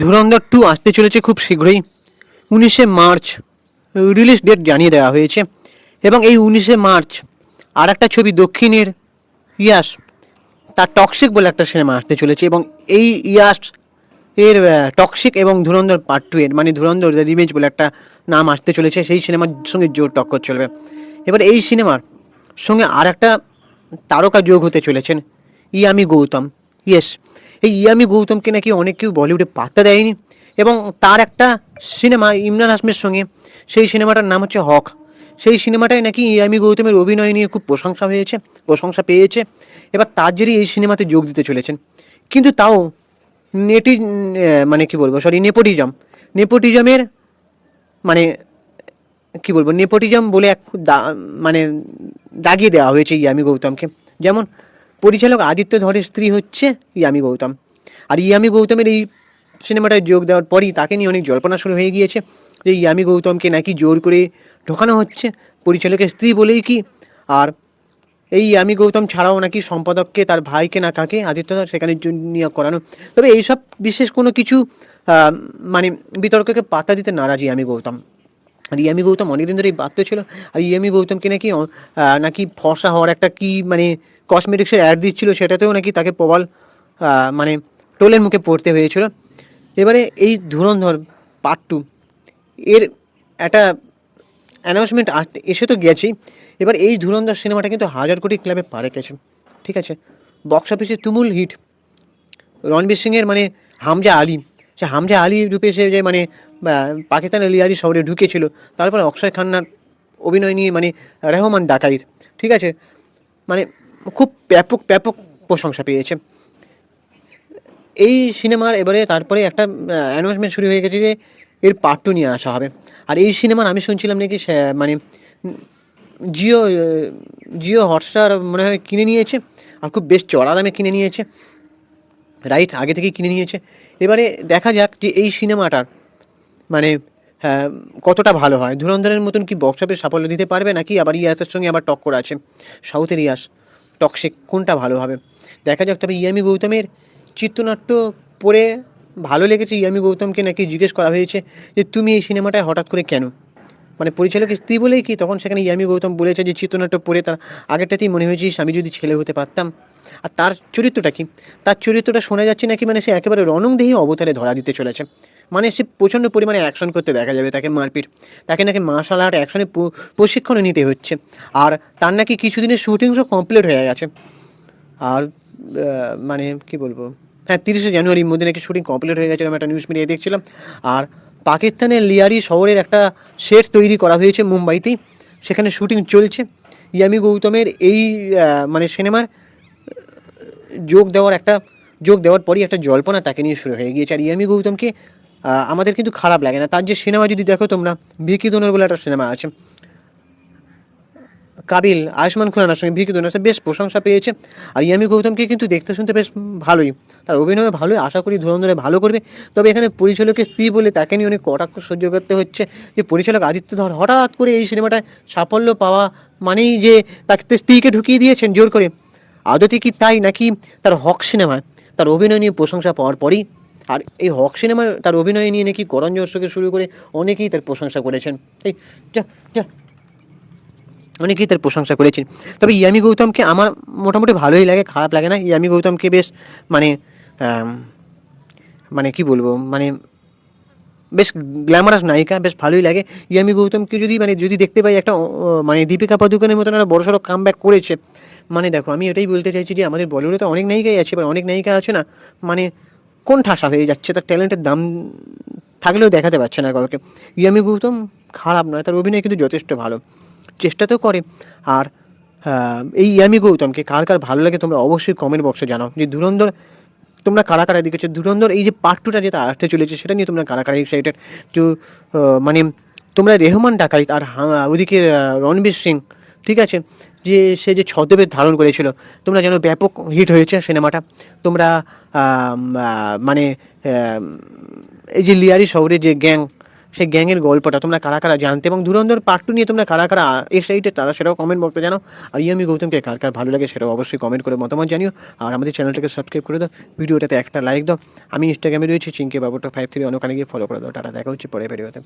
ধুরন্ধর 2 আসতে চলেছে খুব শীঘ্রই। 19শে মার্চ রিলিজ ডেট জানিয়ে দেওয়া হয়েছে। এবং এই 19শে মার্চ আর একটা ছবি দক্ষিণের ইয়াস, তার টক্সিক বলে একটা সিনেমা আসতে চলেছে। এবং এই ইয়াস এর টক্সিক এবং ধুরন্ধর পার্ট 2 এর মানে ধুরন্ধর দ্য রিভেঞ্জ বলে একটা নাম আসতে চলেছে। সেই সিনেমার সঙ্গে জোর টক্কর চলবে। এবার এই সিনেমার সঙ্গে আর একটা তারকা যোগ হতে চলেছেন, ইয়ামি গৌতম। ইয়েস, এই ইয়ামি গৌতমকে নাকি অনেক কেউ বলিউডে পাত্তা দেয়নি। এবং তার একটা সিনেমা ইমরান হাশমির সঙ্গে, সেই সিনেমাটার নাম হচ্ছে হক। সেই সিনেমাটায় নাকি ইয়ামি গৌতমের অভিনয় নিয়ে খুব প্রশংসা পেয়েছে। এবার তার জেরেই এই সিনেমাতে যোগ দিতে চলেছেন। কিন্তু তাও নেটি মানে কি বলবো, সরি, নেপোটিজমের মানে কি বলবো, নেপোটিজম বলে এক মানে দাগিয়ে দেওয়া হয়েছে ইয়ামি গৌতমকে। যেমন পরিচালক আদিত্য ধরের স্ত্রী হচ্ছে ইয়ামি গৌতম। আর ইয়ামি গৌতমের এই সিনেমাটায় যোগ দেওয়ার পরই তাকে নিয়ে অনেক জল্পনা শুরু হয়ে গিয়েছে যে ইয়ামি গৌতমকে নাকি জোর করে ঢোকানো হচ্ছে পরিচালকের স্ত্রী বলেই কি। আর এই ইয়ামি গৌতম ছাড়াও নাকি সম্পাদককে, তার ভাইকে না কাকে, আদিত্য ধর সেখানে নিয়োগ করানো। তবে এইসব বিশেষ কোনো কিছু মানে বিতর্ককে পাত্তা দিতে নারাজ ইয়ামি গৌতম। আর ইয়ামি গৌতম অনেকদিন ধরেই বাধ্য ছিল। আর ইয়ামি গৌতমকে নাকি নাকি ফর্সা হওয়ার একটা কি মানে কসমেটিক্সের অ্যাড দিচ্ছিল, সেটাতেও নাকি তাকে প্রবল মানে টোলের মুখে পড়তে হয়েছিল। এবারে এই ধুরন্ধর পার্ট 2 এর একটা অ্যানাউন্সমেন্ট এসে তো গেছেই। এবার এই ধুরন্ধর সিনেমাটা কিন্তু 1000 কোটি ক্লাবে পা রেখেছে। ঠিক আছে, বক্স অফিসে তুমুল হিট। রণবীর সিংয়ের মানে হামজা আলী, সে হামজা আলী রূপে সে যে মানে পাকিস্তানের লিয়ারি শহরে ঢুকেছিল, তারপরে অক্ষয় খান্নার অভিনয় নিয়ে মানে রেহমান ডাকাইত, ঠিক আছে, মানে খুব ব্যাপক ব্যাপক প্রশংসা পেয়েছে এই সিনেমার। এবারে তারপরে একটা অ্যানাউন্সমেন্ট শুরু হয়ে গেছে যে এর পার্ট 2 নিয়ে আসা হবে। আর এই সিনেমার আমি শুনছিলাম নাকি মানে জিও জিও হটস্টার মনে হয় কিনে নিয়েছে, আর খুব বেশ চড়া দামে কিনে নিয়েছে, রাইট, আগে থেকেই কিনে নিয়েছে। এবারে দেখা যাক যে এই সিনেমাটার মানে কতটা ভালো হয়। ধুরন্ধরের মতন কি বক্স অফিস সাফল্য দিতে পারবে, নাকি আবার ইয়াসের সঙ্গে আবার টক্কর আছে, সাউথের ইয়াস টক্সিক, কোনটা ভালো হবে দেখা যাক। তবে ইয়ামি গৌতমের চিত্রনাট্য পড়ে ভালো লেগেছে। ইয়ামি গৌতমকে নাকি জিজ্ঞেস করা হয়েছে যে তুমি এই সিনেমাটায় হঠাৎ করে কেন, মানে পরিচালকের স্ত্রী বলেই কি, তখন সেখানে ইয়ামি গৌতম বলেছে যে চিত্রনাট্য পড়ে তার আগেরটাতেই মনে হয়েছে আমি যদি ছেলে হতে পারতাম। আর তার চরিত্রটা কি, তার চরিত্রটা শোনা যাচ্ছে নাকি মানে সে একেবারে রণংদেহী অবতারে ধরা দিতে চলেছে। মানে সে প্রচণ্ড পরিমাণে অ্যাকশন করতে দেখা যাবে, তাকে মারপিট, তাকে নাকি মার্শাল আর্ট অ্যাকশনে প্রশিক্ষণ নিতে হচ্ছে। আর তার নাকি কিছুদিনের শুটিংসও কমপ্লিট হয়ে গেছে। আর মানে কি বলবো, হ্যাঁ, 30শে জানুয়ারির মধ্যে নাকি শুটিং কমপ্লিট হয়ে গেছে, আমি একটা নিউজ মিডিয়ায় দেখছিলাম। আর পাকিস্তানের লিয়ারি শহরের একটা সেট তৈরি করা হয়েছে মুম্বাইতেই, সেখানে শুটিং চলছে। ইয়ামি গৌতমের এই মানে সিনেমার যোগ দেওয়ার পরই একটা জল্পনা তাকে নিয়ে শুরু হয়ে গিয়েছে। আর ইয়ামি গৌতমকে আমাদের কিন্তু খারাপ লাগে না। তার যে সিনেমা যদি দেখো তোমরা, ভিকি দোনর বলে একটা সিনেমা আছে, কাবিল আয়ুষ্মান খুরানার সঙ্গে ভিকি দোনর, বেশ প্রশংসা পেয়েছে। আর ইয়ামি গৌতমকে কিন্তু দেখতে শুনতে বেশ ভালোই, তার অভিনয় ভালোই, আশা করি ধুরন্ধরে ভালো করবে। তবে এখানে পরিচালকের স্ত্রী বলে তাকে নিয়ে অনেক কটাক্ষ সহ্য করতে হচ্ছে যে পরিচালক আদিত্য ধর হঠাৎ করে এই সিনেমাটায় সাফল্য পাওয়া মানেই যে তাকে স্ত্রীকে ঢুকিয়ে দিয়েছেন জোর করে। আদতে কি তাই, নাকি তার হক সিনেমায় তার অভিনয় নিয়ে প্রশংসা পাওয়ার পরই, আর এই হক সিনেমায় তার অভিনয় নিয়ে নাকি করণ জোহরকে শুরু করে অনেকেই তার প্রশংসা করেছেন, এই যা যা অনেকেই তার প্রশংসা করেছেন। তবে ইয়ামি গৌতমকে আমার মোটামুটি ভালোই লাগে, খারাপ লাগে না। ইয়ামি গৌতমকে বেশ মানে মানে কি বলবো, মানে বেশ গ্ল্যামারাস নায়িকা, বেশ ভালোই লাগে। ইয়ামি গৌতমকে যদি দেখতে পাই একটা মানে দীপিকা পাদুকোনের মতন একটা বড়সড় কামব্যাক করেছে। মানে দেখো, আমি এটাই বলতে চাইছি যে আমাদের বলিউডে তো অনেক নায়িকাই আছে, এবার অনেক নায়িকা আছে না, মানে কোন ঠাসা হয়ে যাচ্ছে, তার ট্যালেন্টের দাম থাকলেও দেখাতে পারছে না কাউকে। ইয়ামি গৌতম খারাপ নয়, তার অভিনয় কিন্তু যথেষ্ট ভালো, চেষ্টা তো করে। আর এই ইয়ামি গৌতমকে কার কার ভালো লাগে তোমরা অবশ্যই কমেন্ট বক্সে জানাও। যে ধুরন্ধর তোমরা কারা কারা দেখেছো, ধুরন্ধর এই যে পার্ট 2টা যেটা আসতে চলেছে সেটা নিয়ে তোমরা কারা কারা এক্সাইটেড। তো মানে তোমরা রেহমান ডাকাইত আর ওদিকে রণবীর সিং, ঠিক আছে, যে সে যে ছদ্মবেশ ধারণ করেছিল, তোমরা যেন ব্যাপক হিট হয়েছে সিনেমাটা। তোমরা মানে এই যে লিয়ারি শহরে যে গ্যাং, সেই গ্যাংয়ের গল্পটা তোমরা কারা কারা জানতে, এবং ধুরন্ধর পার্ট 2 নিয়ে তোমরা কারা কারা এক্সাইটেড তারা সেটাও কমেন্ট বক্সে জানাও। আর আমি গৌতমকে কার কার ভালো লাগে সেটাও অবশ্যই কমেন্ট করে মতামত জানিও। আর আমাদের চ্যানেলটাকে সাবস্ক্রাইব করে দাও, ভিডিওটাতে একটা লাইক দাও। আমি ইনস্টাগ্রামে রয়েছি চিঙ্কে বাবুটা 53, অনেকখানে গিয়ে ফলো করে দাও। টাটা, দেখা হচ্ছে পরে ভিডিওতে।